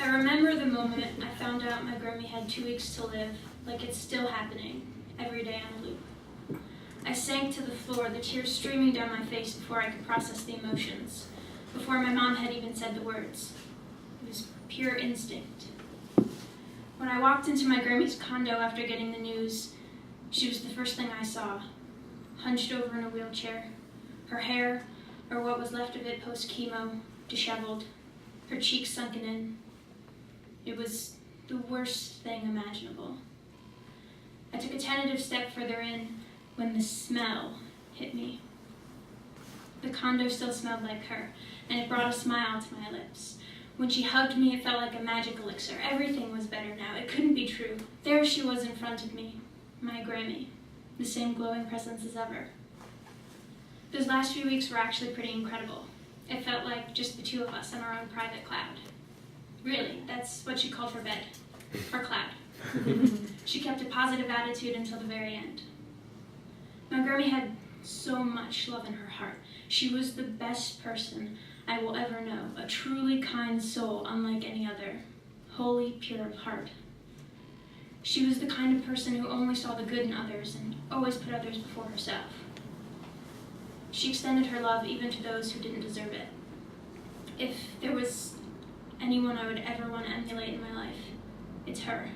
I remember the moment I found out my Grammy had 2 weeks to live, like it's still happening, every day on a loop. I sank to the floor, the tears streaming down my face before I could process the emotions, before my mom had even said the words. It was pure instinct. When I walked into my Grammy's condo after getting the news, she was the first thing I saw, hunched over in a wheelchair, her hair, or what was left of it post-chemo, disheveled, her cheeks sunken in. It was the worst thing imaginable. I took a tentative step further in when the smell hit me. The condo still smelled like her, and it brought a smile to my lips. When she hugged me, it felt like a magic elixir. Everything was better now. It couldn't be true. There she was in front of me, my Grammy, the same glowing presence as ever. Those last few weeks were actually pretty incredible. It felt like just the two of us on our own private cloud. Really, that's what she called her bed, her cloud. She kept a positive attitude until the very end. My Grammy had so much love in her heart. She was the best person I will ever know, a truly kind soul unlike any other, wholly pure of heart. She was the kind of person who only saw the good in others and always put others before herself. She extended her love even to those who didn't deserve it. If there was anyone I would ever want to emulate in my life, it's her.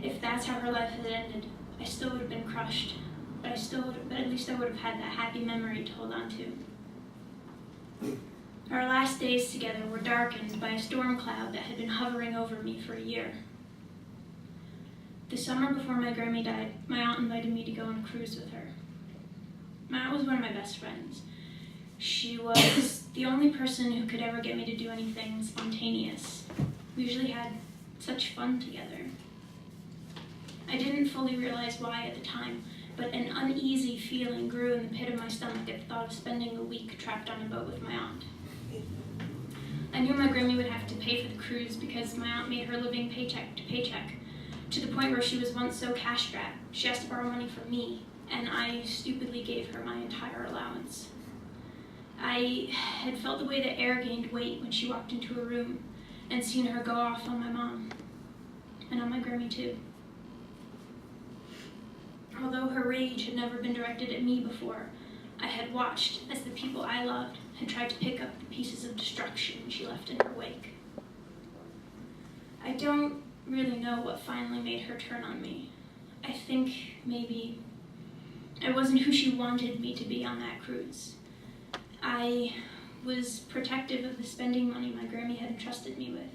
If that's how her life had ended, I still would have been crushed, but at least I would have had that happy memory to hold on to. Our last days together were darkened by a storm cloud that had been hovering over me for a year. The summer before my Grammy died, my aunt invited me to go on a cruise with her. My aunt was one of my best friends. She was the only person who could ever get me to do anything spontaneous. We usually had such fun together. I didn't fully realize why at the time, but an uneasy feeling grew in the pit of my stomach at the thought of spending a week trapped on a boat with my aunt. I knew my Grammy would have to pay for the cruise because my aunt made her living paycheck to paycheck, to the point where she was once so cash-strapped, she asked to borrow money from me, and I stupidly gave her my entire allowance. I had felt the way that air gained weight when she walked into a room and seen her go off on my mom, and on my Grammy too. Although her rage had never been directed at me before, I had watched as the people I loved had tried to pick up the pieces of destruction she left in her wake. I don't really know what finally made her turn on me. I think maybe I wasn't who she wanted me to be on that cruise. I was protective of the spending money my Grammy had entrusted me with.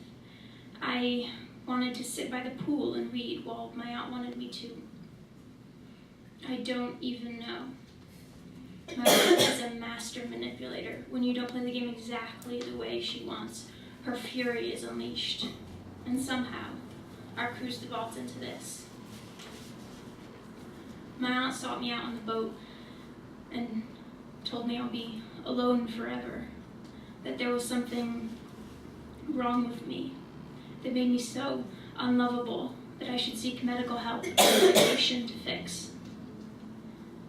I wanted to sit by the pool and read while my aunt wanted me to. I don't even know. My aunt is a master manipulator. When you don't play the game exactly the way she wants, her fury is unleashed. And somehow, our cruise devolved into this. My aunt sought me out on the boat and told me I'll be alone forever, that there was something wrong with me that made me so unlovable that I should seek medical help and medication to fix.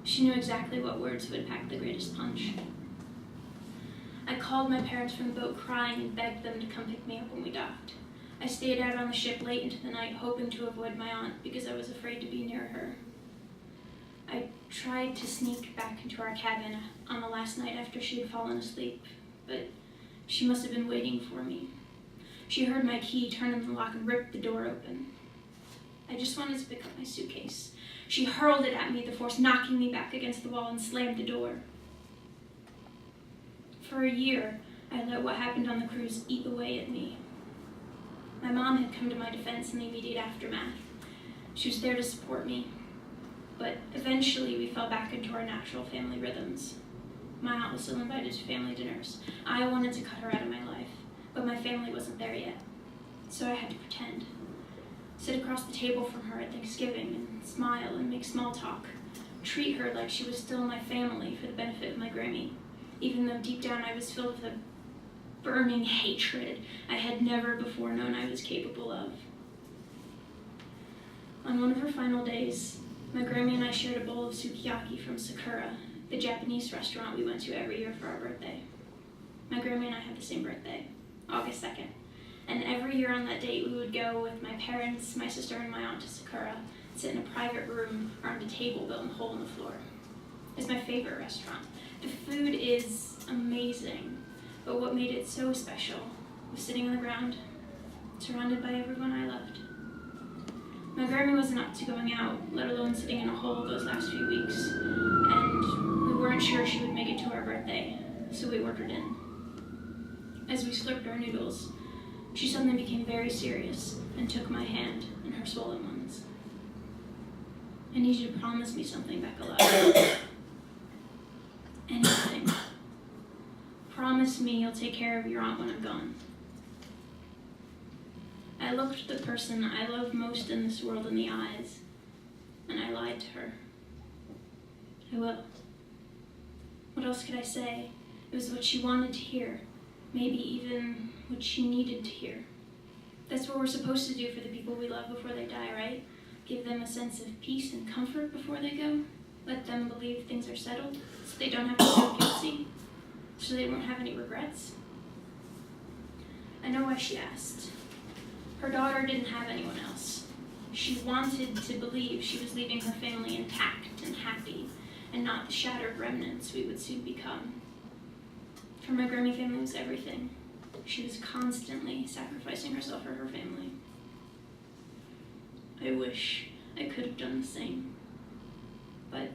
She knew exactly what words would pack the greatest punch. I called my parents from the boat crying and begged them to come pick me up when we docked. I stayed out on the ship late into the night, hoping to avoid my aunt because I was afraid to be near her. I tried to sneak back into our cabin on the last night after she had fallen asleep, but she must have been waiting for me. She heard my key turn in the lock and ripped the door open. I just wanted to pick up my suitcase. She hurled it at me, the force knocking me back against the wall, and slammed the door. For a year, I let what happened on the cruise eat away at me. My mom had come to my defense in the immediate aftermath. She was there to support me. But eventually we fell back into our natural family rhythms. My aunt was still invited to family dinners. I wanted to cut her out of my life, but my family wasn't there yet. So I had to pretend. Sit across the table from her at Thanksgiving and smile and make small talk. Treat her like she was still my family for the benefit of my Grammy, even though deep down I was filled with a burning hatred I had never before known I was capable of. On one of her final days, my Grammy and I shared a bowl of sukiyaki from Sakura, the Japanese restaurant we went to every year for our birthday. My Grammy and I had the same birthday, August 2nd, And every year on that date, we would go with my parents, my sister, and my aunt to Sakura, sit in a private room around a table built in a hole in the floor. It's my favorite restaurant. The food is amazing, but what made it so special was sitting on the ground, surrounded by everyone I loved. My Grammy wasn't up to going out, let alone sitting in a hole those last few weeks, and we weren't sure she would make it to our birthday, so we ordered in. As we slurped our noodles, she suddenly became very serious and took my hand in her swollen ones. I need you to promise me something, Becca. Anything. Promise me you'll take care of your aunt when I'm gone. I looked the person I love most in this world in the eyes, and I lied to her. I will. What else could I say? It was what she wanted to hear, maybe even what she needed to hear. That's what we're supposed to do for the people we love before they die, right? Give them a sense of peace and comfort before they go. Let them believe things are settled, so they don't have to feel guilty, so they won't have any regrets. I know why she asked. Her daughter didn't have anyone else. She wanted to believe she was leaving her family intact and happy, and not the shattered remnants we would soon become. For my Grammy family was everything. She was constantly sacrificing herself for her family. I wish I could have done the same. But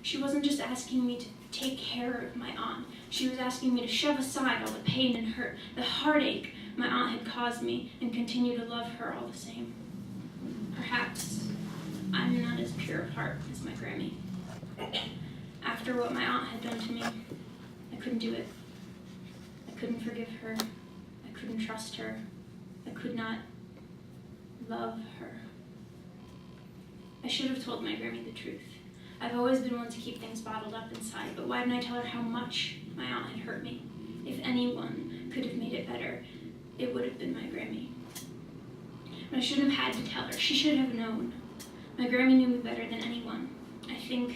she wasn't just asking me to take care of my aunt. She was asking me to shove aside all the pain and hurt, the heartache my aunt had caused me, and continue to love her all the same. Perhaps I'm not as pure of heart as my Grammy. After what my aunt had done to me, I couldn't do it. I couldn't forgive her. I couldn't trust her. I could not love her. I should have told my Grammy the truth. I've always been one to keep things bottled up inside, but why didn't I tell her how much my aunt had hurt me? If anyone could have made it better, it would have been my Grammy. But I shouldn't have had to tell her. She should have known. My Grammy knew me better than anyone. I think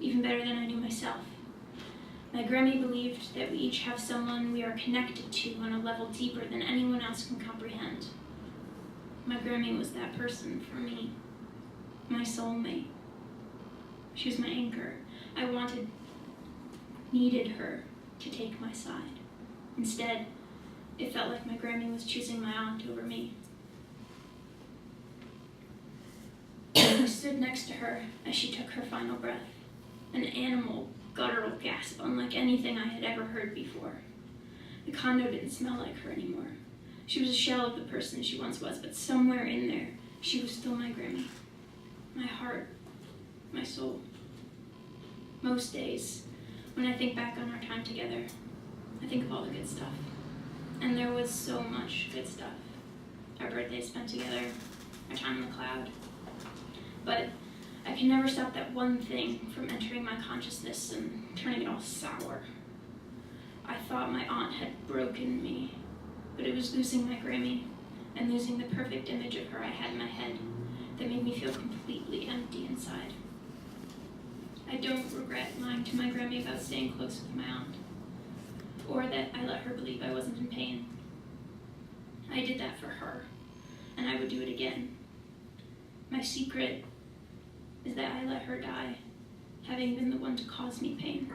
even better than I knew myself. My Grammy believed that we each have someone we are connected to on a level deeper than anyone else can comprehend. My Grammy was that person for me, my soulmate. She was my anchor. I needed her to take my side. Instead, it felt like my Grammy was choosing my aunt over me. I stood next to her as she took her final breath, an animal, guttural gasp unlike anything I had ever heard before. The condo didn't smell like her anymore. She was a shell of the person she once was, but somewhere in there, she was still my Grammy, my heart, my soul. Most days, when I think back on our time together, I think of all the good stuff. And there was so much good stuff. Our birthdays spent together, our time in the cloud. But I can never stop that one thing from entering my consciousness and turning it all sour. I thought my aunt had broken me, but it was losing my Grammy and losing the perfect image of her I had in my head that made me feel completely empty inside. I don't regret lying to my Grammy about staying close with my aunt, or that I let her believe I wasn't in pain. I did that for her, and I would do it again. My secret is that I let her die, having been the one to cause me pain.